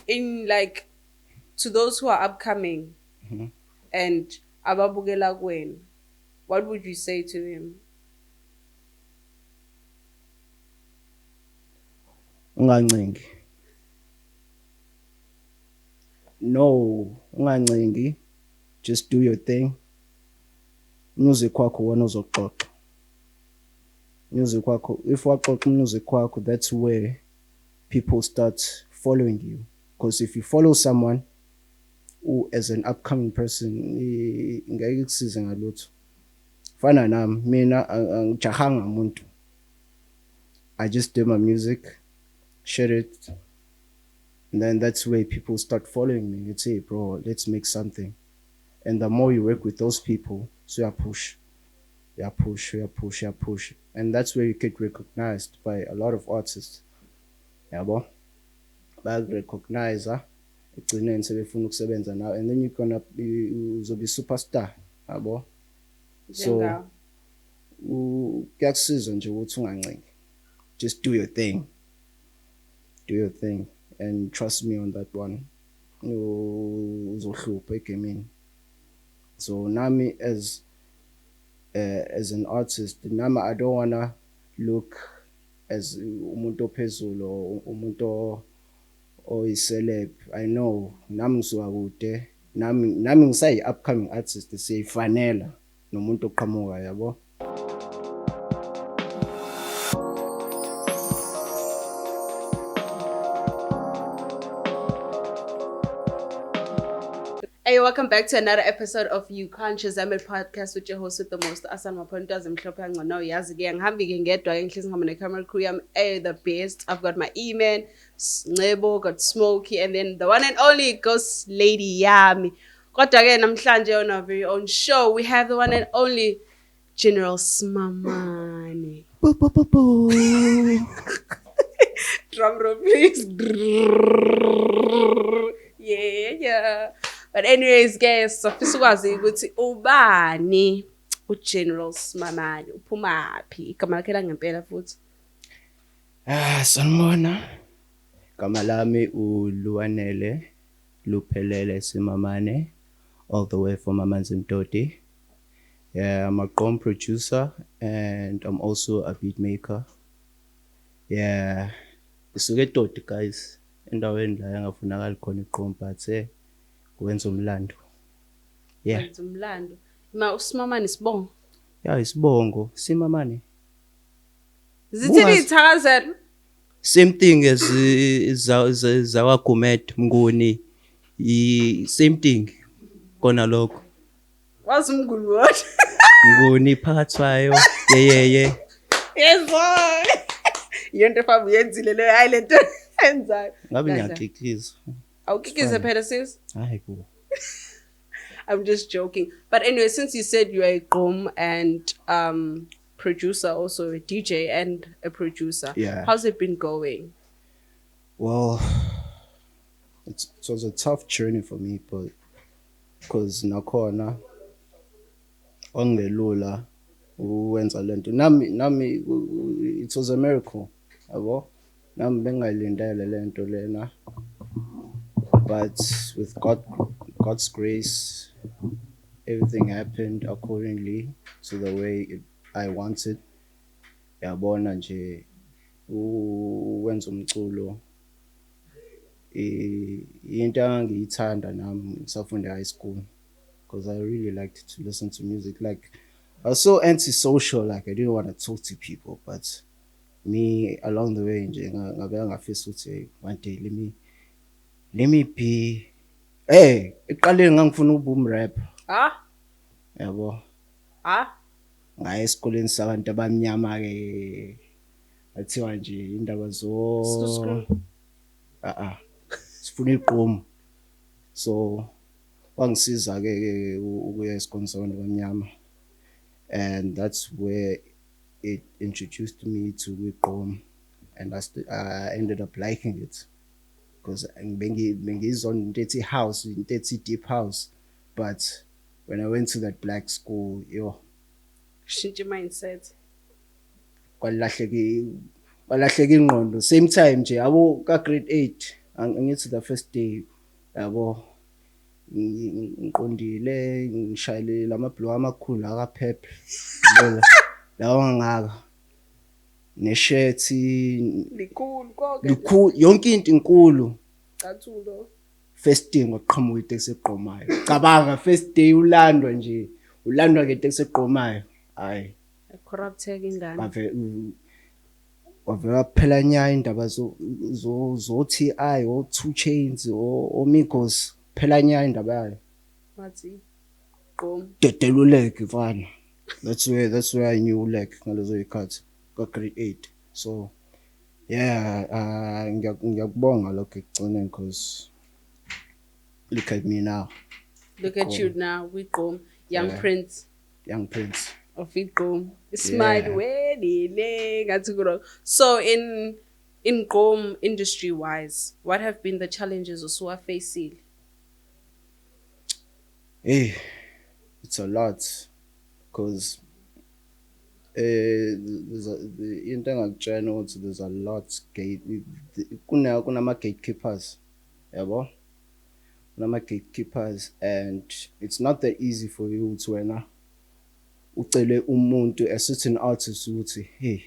In like to those who are upcoming and ababukela kweni, what would you say to him? Ungancingi. No, ungancingi. Just do your thing. Music wakho wona uzoxoxa. Music wakho, if waxoxa music wakho, that's where people start following you. Because if you follow someone who as an upcoming person, ngeke kusize ngalutho. Fana nami, mina angijahanga umuntu. I just do my music, share it, and then that's where people start following me. Let's say, bro, let's make something. And the more you work with those people, so you push, you push, you push, you push. And that's where you get recognized by a lot of artists. Yabo? Bayakurecognize, ekugcineni sebefuna ukusebenza nawe, and then you're gonna be uzobe superstar. Yabo? So kuyakusiza nje ukuthi ungancengi. Just do your thing. Do your thing. And trust me on that one. Uzohlupha egameni. So nami as an artist, nami I don't wanna look as umuntu ophezulu or umuntu oyi-celeb. I know nami ngisuka kude, nami ngisayi upcoming artist siyifanela nomuntu oqhamuka yabo. Hey, welcome back to another episode of You Can't Shazam It podcast with your host with the most, Asan Mapontas and Klopang. No, Yazigi, and Hambi can get doing Clisson on the camera crew. I'm the best. I've got my E-Man, Snebo, got Smokey, and then the one and only Ghost Lady Yami. Got again, I'm Shanje on our very own show. We have the one and only General Smamani. Drum roll, please. Yeah. But anyways, guys, safisa ukwazi ukuthi ubani uGeneral Smamani, uphumaphi, igama lakhe langempela futhi. Sanibona. Igama lami uLuwanele Luphelele Simamane, all the way from Amanzimtoti. Yeah, I'm a Gqom producer and I'm also a beat maker. Yeah, isuke eToti guys, endaweni la engafunakali khona iGqom but wenza umlando. Yeah. Wenza umlando. Ma uSmamani sibongo. Yeah, isibongo Simamane. Zithini ithakazelo? Same thing as Zawakumet Mnguni. Same thing. Kona lokho. Wazi umnguni what? Mnguni phakathwayo. Yeah. Yebo. Yonke famu yenzile le hayi lento enzayo. Ngabe ngiyakikiza. Awukikize phela sis? Hayi bo. I'm just joking. But anyway, since you said you're a Gqom and producer, also a DJ and a producer, Yeah. how's it been going? Well, it was a tough journey for me, but because nakhona ongelula uwenza lento nami it was a miracle yabo, nami bengayilindele lento lena, but with God's grace everything happened accordingly to the way I wanted. Yabona nje uwenza umculo into engangiyithanda nami ngisafunda high school, because I really liked to listen to music. Like I was so antisocial, like I didn't want to talk to people, but me along the way nje ngabe ngafisa ukuthi one day let me be eqaleni ngangifuna ukuba umrap yabo, ngaya esikoleni sabantu abamnyama ke athiwa nje indaba sifuna iGqom, so wangisiza ke ukuya esikoleni sabantu abamnyama, and that's where it introduced me to iGqom, and I ended up liking it because bengizona into ethi house, into ethi deep house, but when I went to that black school, Shintshe mindset. kwalahleka ingqondo. Same time nje abo ka grade 8 angithi the first day yabo ngiqondile ngishayele lamabhlu amakhulu akaphephe lawa ngaka neshethi Likhulu konke. likhulu yonke into inkulu. Cathulo. First day ngoqhamuka iteksi egqomayo cabanga first day ulandwa ngeteksi egqomayo hayi Corrupteke ingane. wavela kuphela nya indaba zo TI o 2 Chainz o Migos phela nya indaba yayo Wathi gqom. dedeluleke mfana. That's where I knew like ngalezo yikhathi ka grade 8. So yeah, ngiyakubonga lokho ekugcineni cause look at me now. Look at you now, we gqom. Young Prince Young Prince. of Igqom. Smile wedile ngathi kuro. So in gqom industry wise, what have been the challenges osuwafacile? Hey, it's a lot because into engakutshela ukuthi there's a lot kunama gatekeepers yabo kunama gatekeepers and it's not that easy for you ukuthi wena ucele umuntu a certain artist ukuthi hey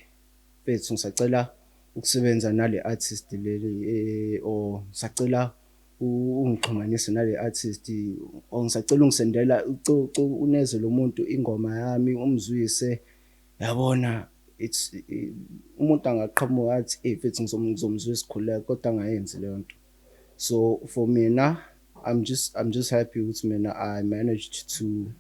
mfethu ngisacela ukusebenza nale artist leli or ngisacela ungixhumanise nale artist or ngisacela ungisendela uneze lo muntu ingoma yami umzwise yabona it's umuntu angaqhamuka athi mfethu ngizomzwisa isikhuleko kodwa angayenzi leyo nto. So for me now I'm just happy with mina I managed to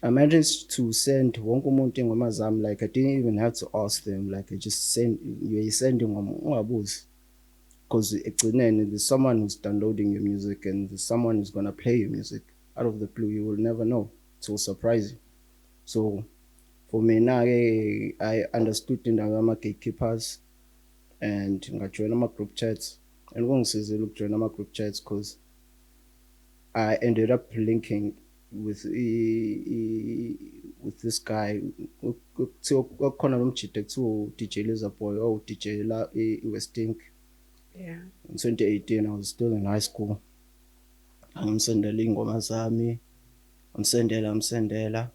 I managed to send wonke umuntu ingoma zami like I didn't even have to ask them like I just sending ungabuzi because ekugcineni there's someone who's downloading your music and there's someone who's going to play your music out of the blue. You will never know. It will surprise you. So for me now I understood indaba ama gatekeepers and ngajoin ama group chats and kungisizile ukujoin ama group chats because I ended up linking with this guy kukhona nomjide kuthiwa DJ Lizaboy or DJ la Westink. Yeah. In 2018 I was still in high school. Ngimsendela ingoma zami amsendela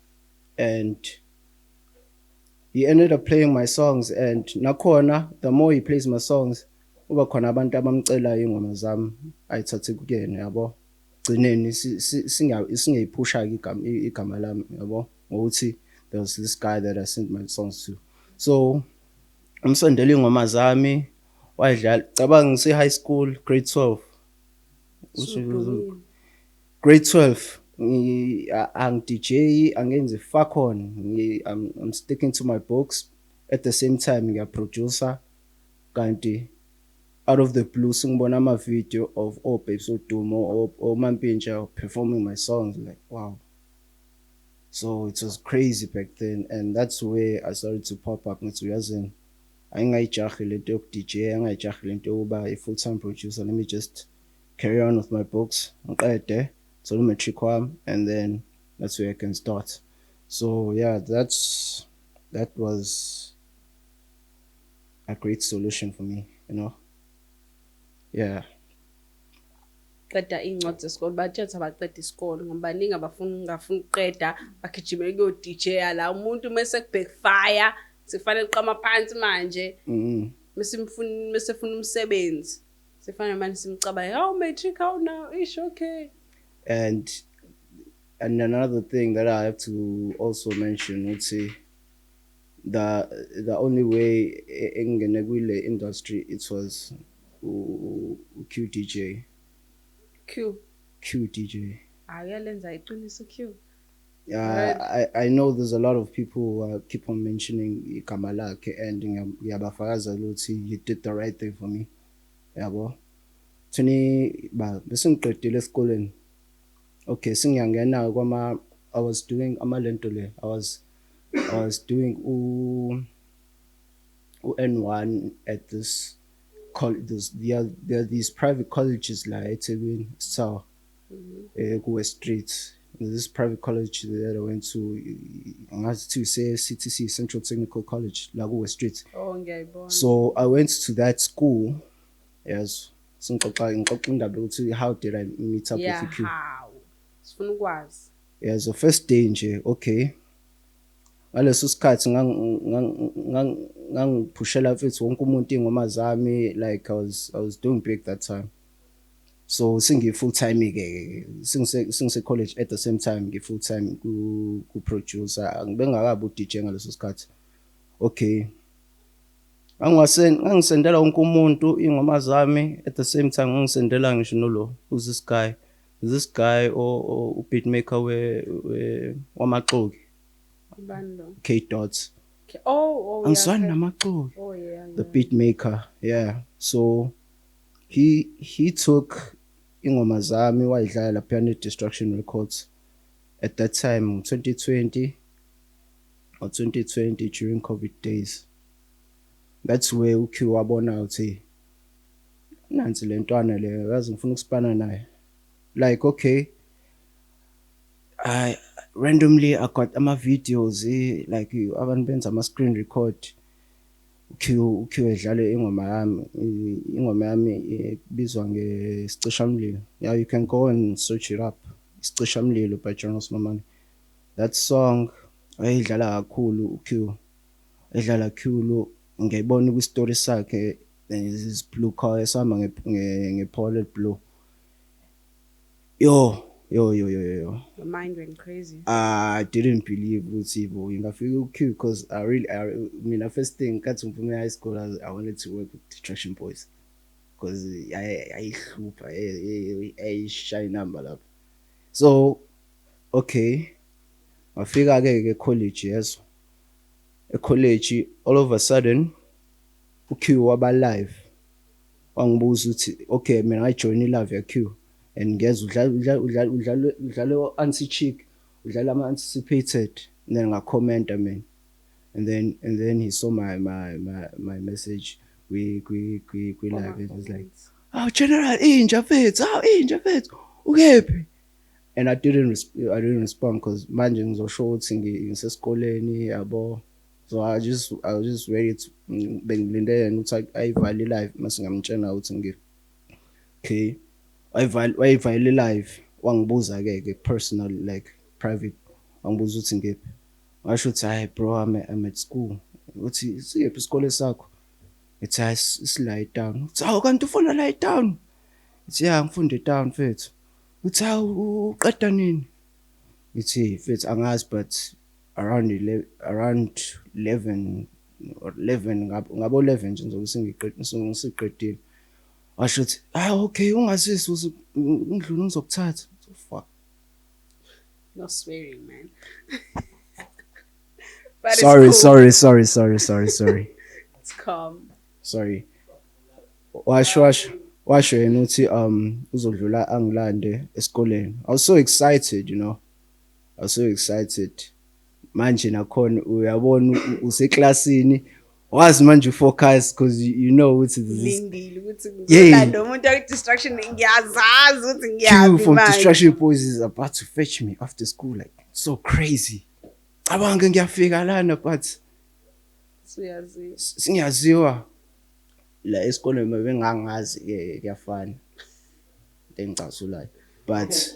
and he ended up playing my songs and nakhona the more he plays my songs uba khona abantu abamcela ingoma zami ayithathe kuyena yabo gcineni singeyiphusha igama lami yabo ngokuthi there was this guy that I sent my songs to. So amsendela ingoma zami wayidlala cabanga ngise high school grade 12 grade 12 ang DJ angenze fuck on I'm sticking to my books at the same time ngiya producer kanti out of the blue singibona ama video of Babes Odumo or Mampintsha performing my songs like wow. So it was crazy back then and that's where I started to pop up ngithi uyazini ayingayijahi lento yoku DJ angayijahi lento yokuba a full-time producer. Let me just carry on with my books ngiqede so matric wami and then that's where I can start. So yeah, that was a great solution for me, you know. Yeah. Qeda incwadi zesikole bathetha baqeda isikole ngoba baningi ngafuni ukuqeda bagijimela kuyo DJ la umuntu mase backfire sifanele uqama phansi manje mesefuna umsebenzi sifana manje simcabanga how matric how now ish okay. And another thing that I have to also mention would say the only way engene kule industry it was Q DJ. Q DJ. Ayalenza iqiniso Q. Yeah, I know there's a lot of people who keep on mentioning igama lakhe and ngiyabafakaza ukuthi you did the right thing for me. Yabo. Thini bese ngiqedile esikoleni. Okay, singiyangena I was doing amalento le. I was doing N1 at this college. There are these private colleges like eThekwini, so West Street. this private college that I went to, I had to say CTC, Central Technical College, Lagoa Street. Oh, ngiyayibona. So I went to that school. Yes. How did I meet up Yeah, with you? how? Sifuna ukwazi. Yeah, so first day nje, okay. Ngaleso sikhathi ngangiphushela mfethu wonke umuntu ingoma zami, like I was doing big that time. So singi full time ke singise college at the same time ngi full time ku producer, ngibengakabi u DJ ngaleso sikhathi. Okay. Ngangisendela wonke umuntu ingoma zami at the same time ngisendela ngisho nolo who's this guy or beatmaker we wamaxoki Ubani lo? K Dots Oh, angiswani yeah. namaxoki Oh, yeah. the beatmaker, yeah. So he took ingoma zami wayidlala lapha Destruction Records at that time 2020 during COVID days. That's where uQ wabona uthi nansi lentwana le yazi ngifuna ukusipana naye, like okay, I randomly I got ama videos like abantu benza ama screen record uQ edlale ingoma yami ibizwa ngeSicishamlilo. Yeah, you can go and search it up, Isicishamlilo by Jonas Mamani. That song ayidlala kakhulu uQ, edlala kakhulu. Ngiyibona ku story sakhe this blue car esama ngePaul blue. Yo. The mind went crazy. I didn't believe ukuthi bo ingafika uQ because I mean first thing kathi ngiphume high school I wanted to work with Distraction Boys because ayihlupha ayishaya number lapha. So okay, wafika ke college yeso. College all of a sudden uQ waba live wangibuza uthi okay mina I join live ya Q and ngeza udlala anti chick udlala ama anticipated, and then nga comment man, and then he saw my message we live and he was like, oh General inja fethu ukephi, and I didn't respond because manje ngizosho ukuthi ngisesikoleni yabo. So I was just ready to bengilindele ukuthi ayivale live mase ngamtshela ukuthi okay ayivale live. Wangibuza ke personal like private, wangibuza ukuthi ngephi, ngasho ukuthi hayi bro I'm at school. Uthi siyephi isikole sakho? It's is lie down. Uthi awu kanti ufuna lie down? Uthi yeah ngifunde down mfethu. Uthi awu uqeda nini? Uthi mfethu angazi but around 11 or 11 ngabo 11 nje ngizobe ngiqedile. Washo uthi okay ungazisi ungidlula ngizokuthatha. So fuck. No swearing, man. But Sorry. it's cool. It's calm. Sorry. Washo yena uthi uzodlula angilande esikoleni. I was so excited, you know. I was so excited. Manje nakhona uyabona useklasini wazi manje ufocus because you know ukuthi Lindile ukuthi ngilanda umuntu oyi distraction ngiyazazi ukuthi ngiyazi from Distraction Boys is about to fetch me after school, like so crazy. Cabanga ngiyafika lana but singiyaziwa la esikoleni mabengangazi kuyafana engicasulayo, but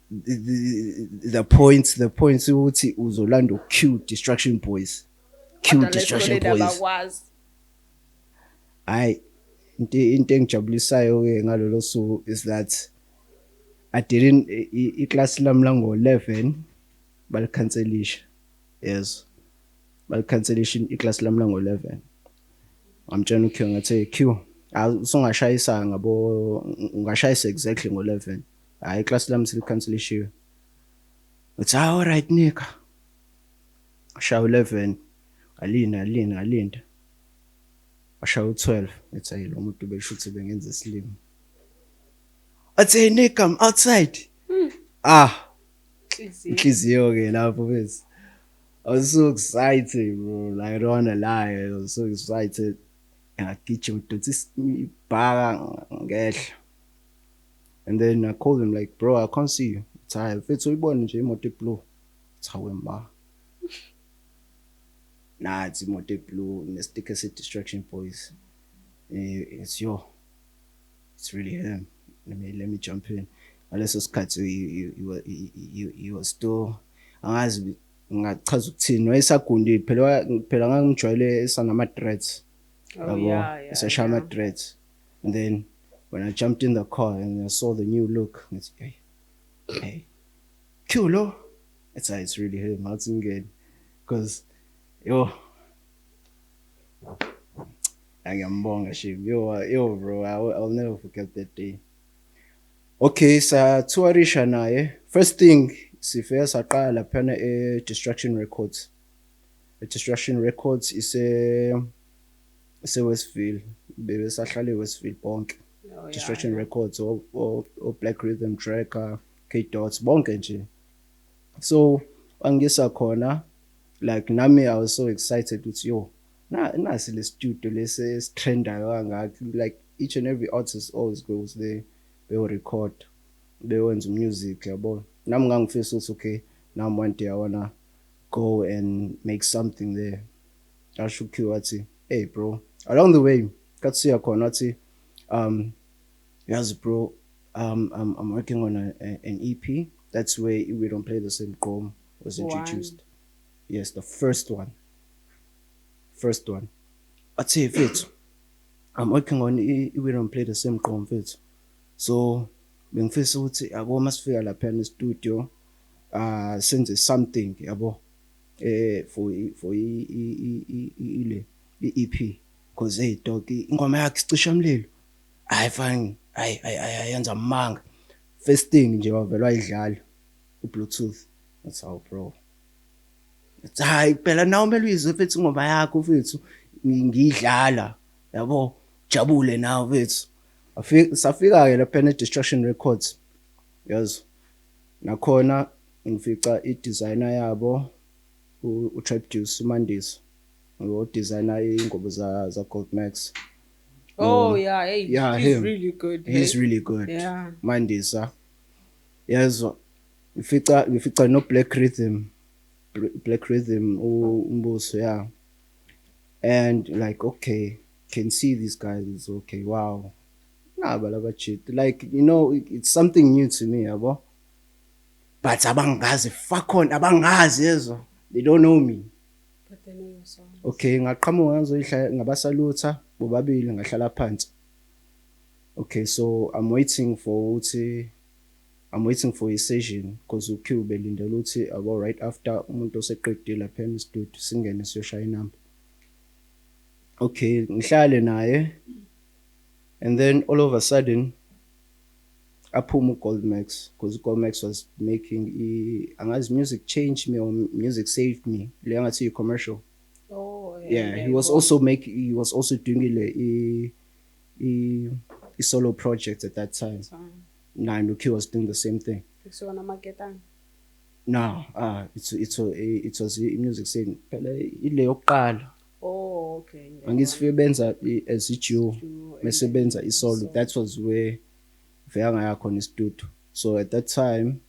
the point ukuthi uzolanda uQ Distraction Boys. Hayi into engijabulisayo ke ngalolo suku is that I didn't iclass lami lango-11 balikhanselisha. Yes, balikhanselisha iclass lami lango-11. Ngamtshela uQ ngathi Q usungashayisa ngabo ungashayisa exactly ngo-11. Hayi iclass lami selikhanselishiwe. Uthi all right nika shaya 11 alinda washaya 12 ethi hayi lo muntu besho ukuthi bengenza isilimo. Athi Nick I'm outside. Inhliziyo ke lapho bese. I was so excited bro, like I don't wanna lie, I was so excited. Ngagijima udonsa ibhaka ngehla. And then I called him like bro I can't see you. Cha mfethu uyibone nje imoto eblue. Chawe ma. Nathi imoto eblue nesticker se-Distraction Boys. It's really him. Let me jump in. Ngaleso sikhathi you was still angazi ngachaza ukuthini wayesagundile phela ngangijwayele esanama dreads. Oh yeah. Esashaya ama dreads. And then when I jumped in the car and I saw the new look, it's hey, Q it's really him. Ngathi ngene because ngiyambonga Shim. Yo bro, I'll never forget that day. Okay, satourisha naye. First thing sifika saqala laphana Distraction Records. Distraction Records Westville. Bebesahlala eWestville bonke. Distraction Records or Black Rhythm Tracker, K-Dots bonke nje. So angisa khona like nami I was so excited with nasi le studio lesi trendayo kangaka, like each and every artist always goes there, they will record, they wenza music yabo. Nami ngangifisa ukuthi okay, now one day I wanna go and make something there. Asho Q wathi, hey bro, along the way kathi siya khona wathi yes bro, I'm working on an EP. That's where We Don't Play the Same Gqom was introduced. Yes, the first one. I'd say fit. I'm working on We Don't Play the Same Gqom fit. So bengifisa ukuthi yabo masifika lapha in the studio senze something yabo for ile EP because hey dog ingoma yakhe icisha umlilo. Hayi fine. Ayenza manga. First thing nje wavela ayidlala uBluetooth. That's how bro. It's hayi phela nawe kumele uyizwe mfethu ingoma yakho mfethu ngiyidlala yabo jabule nawe mfethu. Safika ke lapha Distraction Records. Yes. Nakhona ngifica i-designer yabo uTrap Juice Mandisa. Designer ingobo za Gold Max. Oh yeah, hey, yeah, he's him. really good. He's hey? really good. Yeah. Mandisa. Yazo ngifica no Black Rhythm umbuso, yeah. And like okay, can see these guys, it's okay, wow. Nah, balabachit. Like, it's something new to me, yabo. But abangazi yezo. They don't know me. But they know your songs. Okay, ngaqhamuka ngabasalutha bobabili ngahlala phansi. Okay, so I'm waiting for a session because uQ belindela uthi abo right after umuntu oseqedile lapha in studio singene siyoshaya inamba. Okay, ngihlale naye and then all of a sudden aphuma uGold Max because uGold Max was making angazi music changed me or music saved me. Le ngathi commercial. Oh Yeah, he was also doing a solo project at that time. Nah, Nuki was doing the same thing. So on a marketing. No, it was music saying ile yokuqala. Oh, okay. Angizifike benza as duo mesebenza isolo. That was where vega ngaya khona studio. So at that time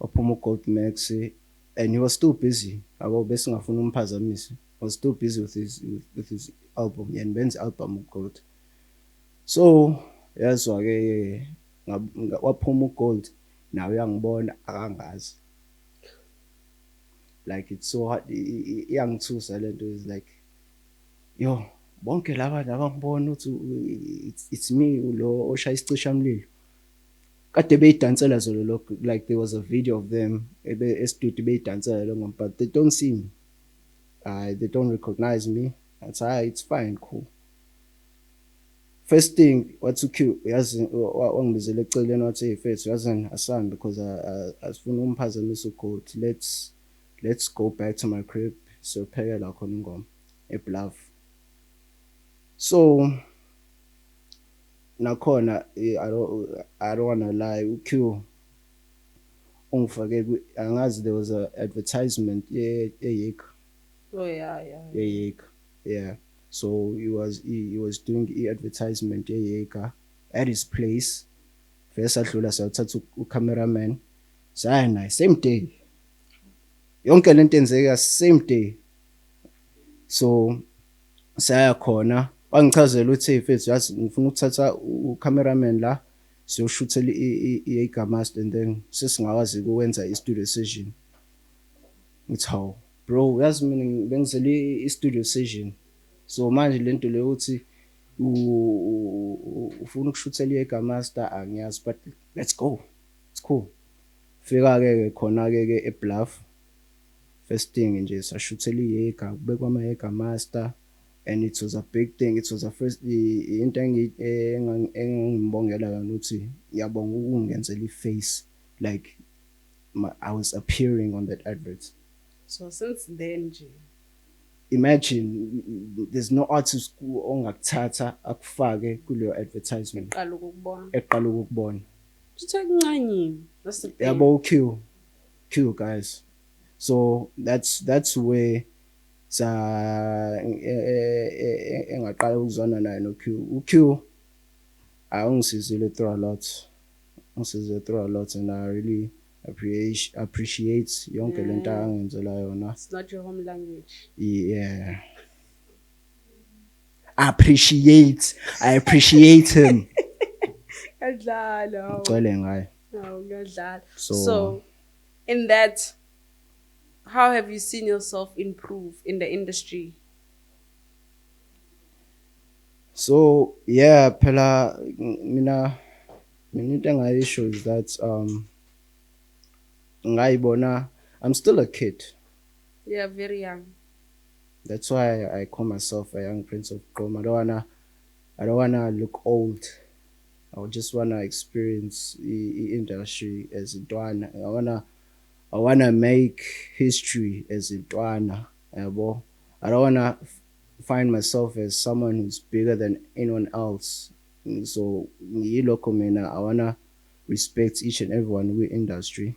waphuma uGold Max and he was still busy. Abo bese ngafuna umphazamisa. Was still busy with his album and Ben's album Gold. So yazwa ke waphuma uGold now uyangibona akangazi. Like it's so hard iyangithusa lento is like yo bonke laba ngibona ukuthi it's me lo oshaya isicisha mlilo. Kade beyidansela zolo lokho, like there was a video of them e-studio beyidansela lo ngoma, but they don't see me. They don't recognize me. That's it's fine, cool. First thing wathi Q yazi wangibizela eceleni wathi hey mfethu yazini asambe because asifuna umphazamisa uGold. Let's go back to my crib so phekela khona ingoma eBluff. So nakhona I don't wanna lie, uQ ungifake angazi there was a advertisement ye-Yik. Oh yeah. Ye-Yik. Yeah. So he was doing advertisement ye-Yik at his place. First adlula sayothatha ucameraman saya naye same day, yonke lento enzeka same day. So saya khona bangichazela ukuthi hey mfethu yazi ngifuna ukuthatha ucameraman la siyoshuthela i-Acre Master and then sesingakwazi ukwenza i-studio session. Ngithi hawu bro yazi mina bengizele i-studio session, so manje lento leyo uthi ufuna ukushuthela i-Acre Master angiyazi but let's go, it's cool. Fika-ke khona-ke eBluff, first thing nje sashuthela i-Acre, kubekwa ama-Acre Master and it was a big thing. It was a first into engangibongela yona ukuthi ngiyabonga ukungenzela i-face like I was appearing on that advert. So since then nje imagine there's no artist ongakuthatha akufake kuleyo advertisement eqala ukukubona sithe kuncanyini. That's the thing. Yabo Q guys, so that's where engaqala ukuzwana naye no Q ungisizile through a lot and I really appreciate yonke lento angenzela yona. It's not your home language. Yeah, I appreciate him. Ngiyadlala. Ugcwele ngaye. No, ngiyadlala. So in that, how have you seen yourself improve in the industry? So yeah, phela mina into engayisho is that ngayibona I'm still a kid. Yeah, very young. That's why I call myself a young prince of Gqom. I don't wanna look old. I just wanna experience the industry as Ntwana. I wanna make history as Ntwana. I don't wanna find myself as someone who's bigger than anyone else. So I wanna respect each and everyone in the industry,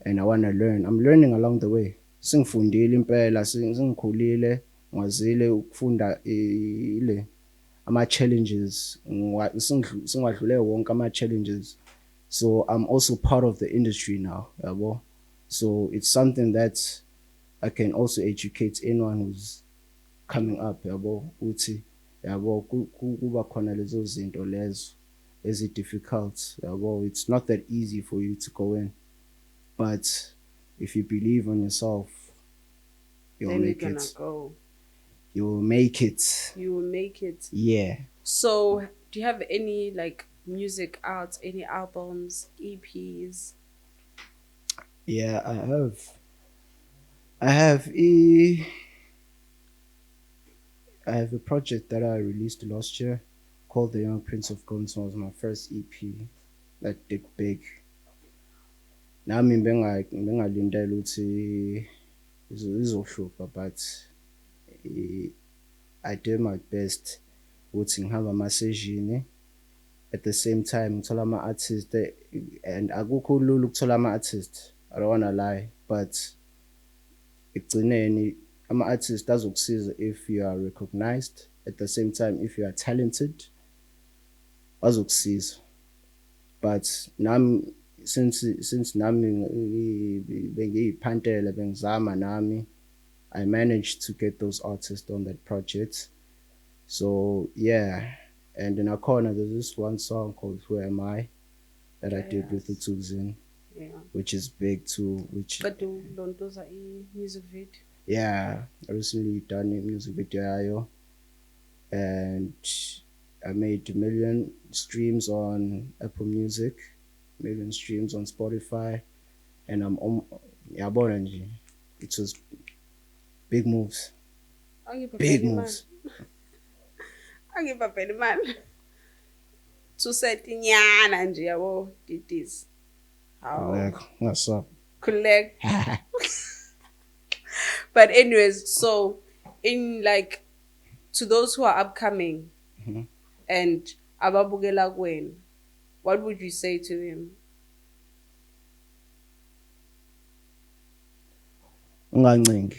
and I wanna learn. I'm learning along the way. Singifundile impela, singikhulile, ngwazile ukufunda ile ama challenges, singadlule wonke ama challenges. So I'm also part of the industry now, yabo. So it's something that I can also educate anyone who's coming up, yabo, uthi yabo kuba khona lezo zinto lezo ezi difficult, yabo. It's not that easy for you to go in, but if you believe on yourself, you'll make it. You will make it. You will make it. Yeah. So do you have any like music out, any albums, EPs? Yeah, I have a project that I released last year called The Young Prince of Gqom. It was my first EP that did big. Nami bengalindela ukuthi izohlupha, but I did my best ukuthi ngihamba ama-session at the same time ngithola ama-artist, and akukho lula ukuthola ama-artist, I don't wanna lie, but ekugcineni ama-artist azokusiza if you are recognized, at the same time if you are talented bazokusiza. But nami since nami bengiyiphantela bengizama nami, I managed to get those artists on that project. So yeah, and in Akona there's this one song called Who Am I that I did with Uthukzin, which is big too. But those are music video. Yeah, I recently done a music video and I made 1 million streams on Apple Music, 1 million streams on Spotify, and I'm on Yaboranji. It was big moves. Big moves. I give up any man. To set nyana nje yabo did this. What's up? Collect. But anyways, so in like to those who are upcoming and ababukela kweni, what would you say to them? Ungancingi.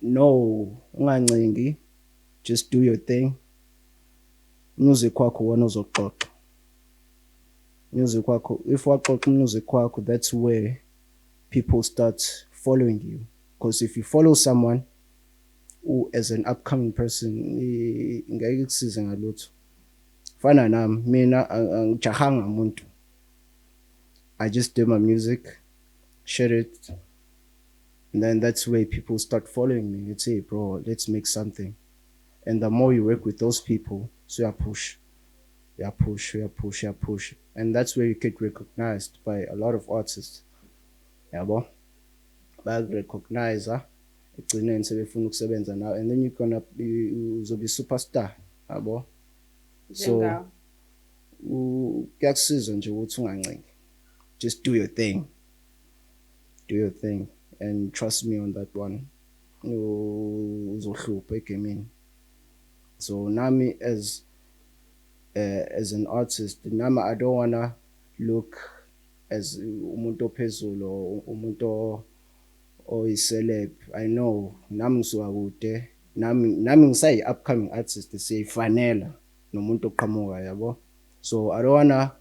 No, ungancingi. Just do your thing. Music wakho wona uzoxoxa. music wakho, if waxoxa music wakho, that's where people start following you. Because if you follow someone who as an upcoming person, ngeke kusize ngalutho. Fana nami, mina angijahanga umuntu. I just do my music, share it, and then that's where people start following me. It's, hey bro, let's make something. And the more you work with those people, so you push. And that's where you get recognized by a lot of artists. Yabo? Bayakurecognize, ekugcineni sebefuna ukusebenza nawe, and then you're gonna be uzobe superstar. Yabo? So kuyakusiza nje ukuthi ungancengi. Just do your thing. Do your thing. And trust me on that one. Uzohlupha egameni. So nami as an artist, nami I don't wanna look as umuntu ophezulu or umuntu oyi-celeb. I know nami ngisuka kude, nami ngisayi upcoming artist siyayifanela nomuntu oqhamuka, yabo. So I don't wanna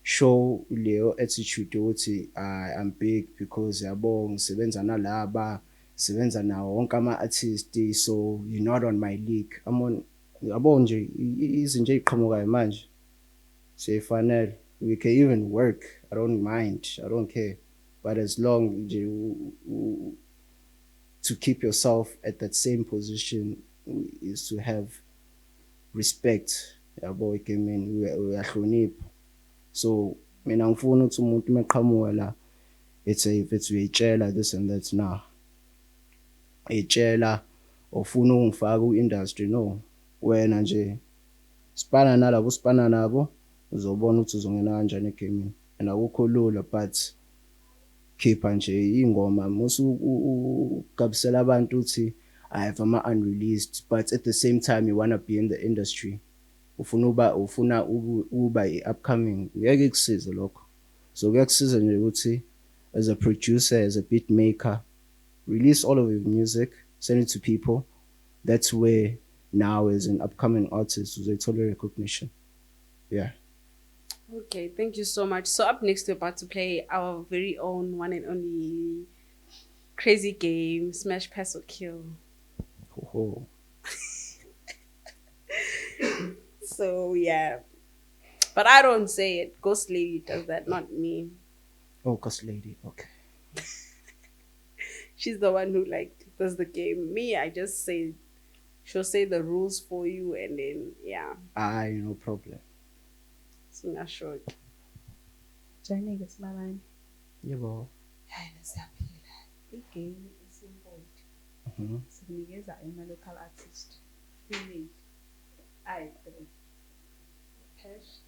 show leyo attitude ukuthi I'm big because yabo ngisebenza nalaba, sebenza nawo wonke ama-artist, so you're not on my league. I'm on, yabo nje izinto eziqhamukayo manje siyayifanele. We can even work. I don't mind. I don't care. But as long to keep yourself at that same position is to have respect. Yabo egameni uyahlonipha. So mina ngifuna ukuthi umuntu meqhamuka la it's uyayitshela this and that, nah. Eyitshela ofuna ungifaka ku-industry, no. Wena nje sipana nalabo sipana nabo, uzobona ukuthi uzongena kanjani egameni. And akukho lula, but khipha nje ingoma musu ukabisela abantu uthi I have unreleased, but at the same time you want to be in the industry. Ufuna uba upcoming, ngeke kusize lokho. So kuyakusiza nje ukuthi as a producer, as a beat maker, release all of your music, send it to people. That's where now as an upcoming artist uzayithola recognition. Yeah. Okay, thank you so much. So up next we're about to play our very own one and only crazy game, Smash, Pass or Kill. Oh. So yeah, but I don't say it. Ghost Lady does that, not me. Oh, Ghost Lady. Okay. She's the one who does the game. Me, I just say, she'll say the rules for you, and then yeah. No problem. So not sure. Johnny gets my line. Yeah, bro. The game is simple. Sikunikeza ama-local artist. Really, I three. Pass,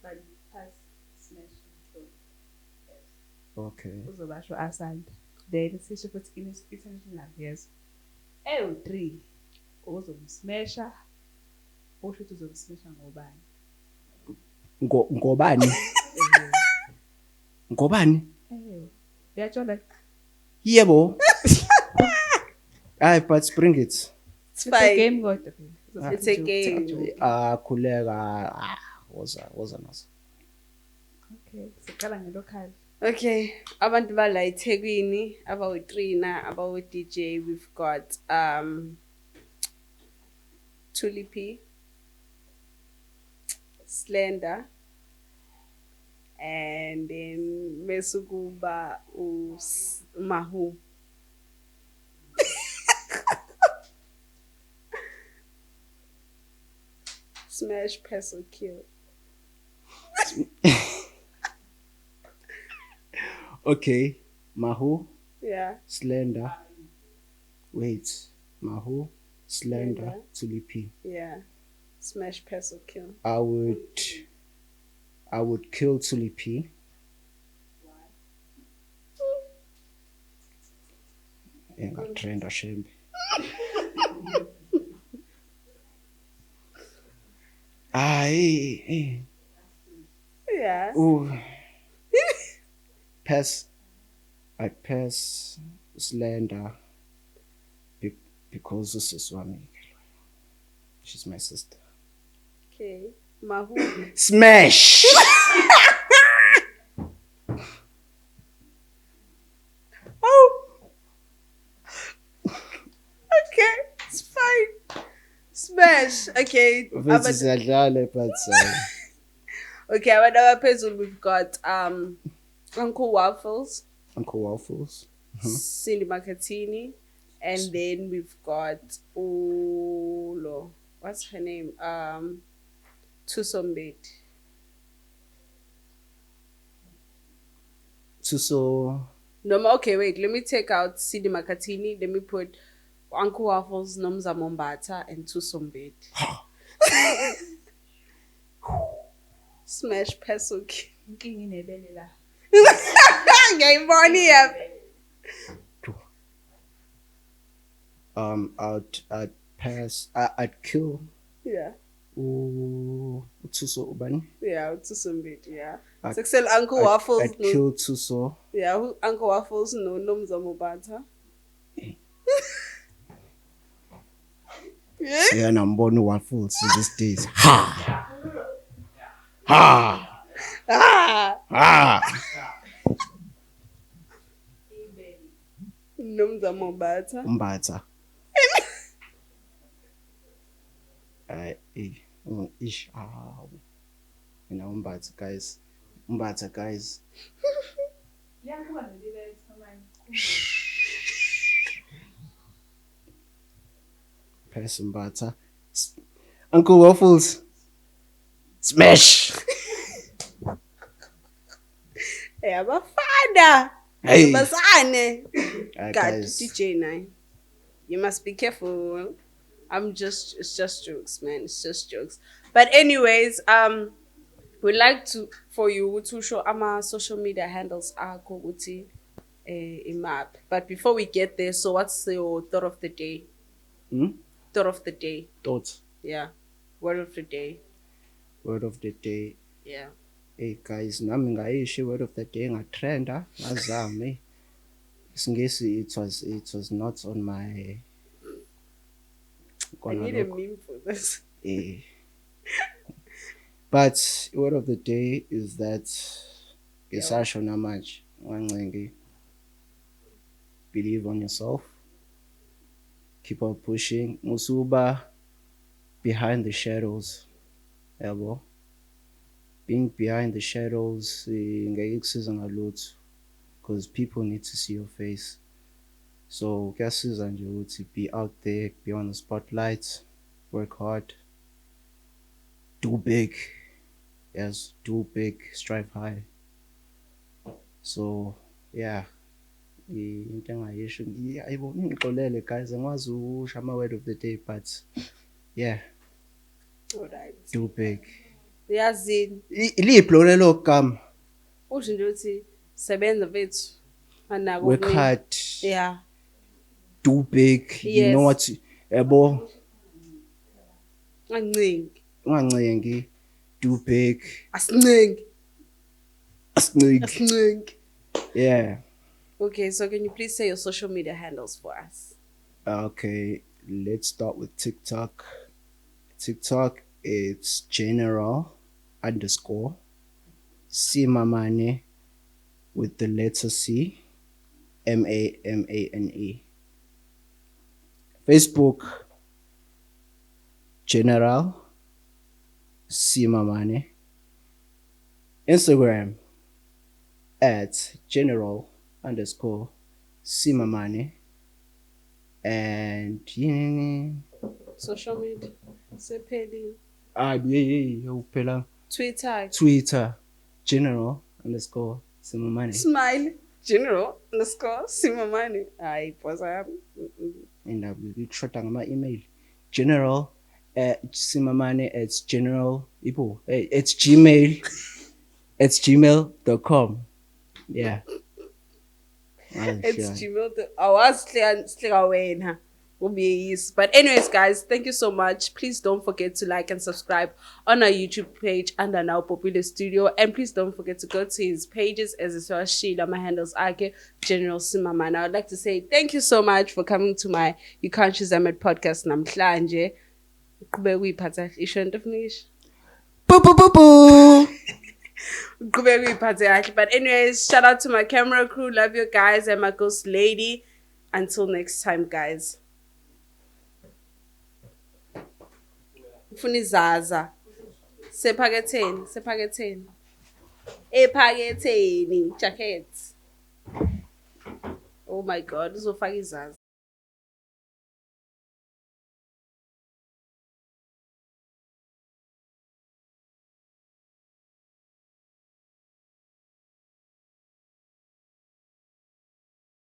but pass, smash, so yes. Okay. Uzobasho asanda. Then sisho futhi international yes. 3 uzomsmasha. Usho ukuthi uzomsmasha ngobani? Ngobani? Ngobani? Uyatshola. Yebo. But bring it. It's fine. Game kodwa. It's a game. Khuleka woza naso. Okay, siqala ngelocal. Okay, abantu bala eThekwini, abawu-Trina, abawu-DJ, we've got Tulipi, Slender, and then Mesukuba Mahu. Smash, Pass or Kill. Okay, Mahu, Yeah. Slender. Wait, Mahu, Slender, Slender. Tulipi. Yeah. Smash, Pass or Kill. I would kill Tulipi. Engatrenda shembe. Yeah. Ooh. Pass. I pass Slender because this is Swami. She's my sister. Okay. Mahu. Smash! gosh. Okay. Futhi siyadlala but Okay, our episode we've got Uncle Waffles, Uncle Waffles. Cindy Macatini, and then we've got Ulo. What's her name? Tusombet. So No, okay, wait. Let me take out Cindy Macatini. Let me put Uncle Waffles, Nomza Mombata, and Tusombet. Smash Pesuki. Inkinga inebele la. Ngayibona iya. I'd pass. I'd kill. Yeah. Tuso ubani? Yeah, Tusombet, yeah. I'd- Success Uncle Waffles. I'd kill Tuso. Yeah, Uncle Waffles, no Nomza Mombata. Yeah. Yeah, I'm born Waffles these days. Ha! Ha! Ah, Ha! Nomza Mombata. Umbata. Ish. You know, Umbata guys. Umbata guys. Liyakuba nelile samanye. Pass Umbata. Uncle Waffles. Smash! Yeah, bafana. Hey. Basane. Alright, God, guys. DJ Nine. You must be careful. It's just jokes, man. It's just jokes. But anyways, we'd like for you to show our social media handles are Koguti map. But before we get there, so what's your thought of the day? Thought of the day. Thoughts. Yeah. Word of the day. Word of the day. Yeah. Hey guys, nami ngayisho word of the day ngatrenda ngazame. Isingesi it was not on my I need a meme for this. But word of the day is that ngesasho namanje wancengi, believe on yourself, keep on pushing. Musuba behind the shadows, yabo. Being behind the shadows ngeke kusiza ngalutho because people need to see your face. So kuyasiza nje ukuthi be out there, be on the spotlight, work hard, do big. Yes, do big, strive high. So yeah, into engayisho ayibona ngixolele guys, angikwazi ukusho ama-word of the day but yeah, Alright. do big. Yazini. Iliphi lona lo gama? Usho nje uthi sebenza bethu. Anako. Work hard, Yeah. do big. You know what? Yabo, Ancingi. ungancengi, do big. Asincingi. Asnug. Asincingi. Yeah. Okay, so can you please say your social media handles for us? Okay, let's start with TikTok. TikTok, it's general_Simamane with the letter C, MAMANE. Facebook, General Simamane. Instagram, @general_Simamane. And Social media. Sepeli. phela Twitter. Twitter, general_Simamane. Smile. General_Simamane. Hayi, boss yami. And ukushoda ngama-email general@simamane@general it's gmail.com. Yeah. It's Gmail. Awazi wena. Yes. But anyways, guys, thank you so much. Please don't forget to like and subscribe on our YouTube page under Now Popular Studio. And please don't forget to go to his pages as well as Sheila. My handles are General Simamane. I would like to say thank you so much for coming to my You Can't Choose Ahmed podcast. Namhlanje. Qhubeka uyiphatha isho into finish. Boo. But anyways, shout out to my camera crew. Love you guys and my ghost lady. Until next time, guys. Ufuna izaza. Sephaketheni. Ephaketheni, jacket. Oh my god, uzofaka izaza.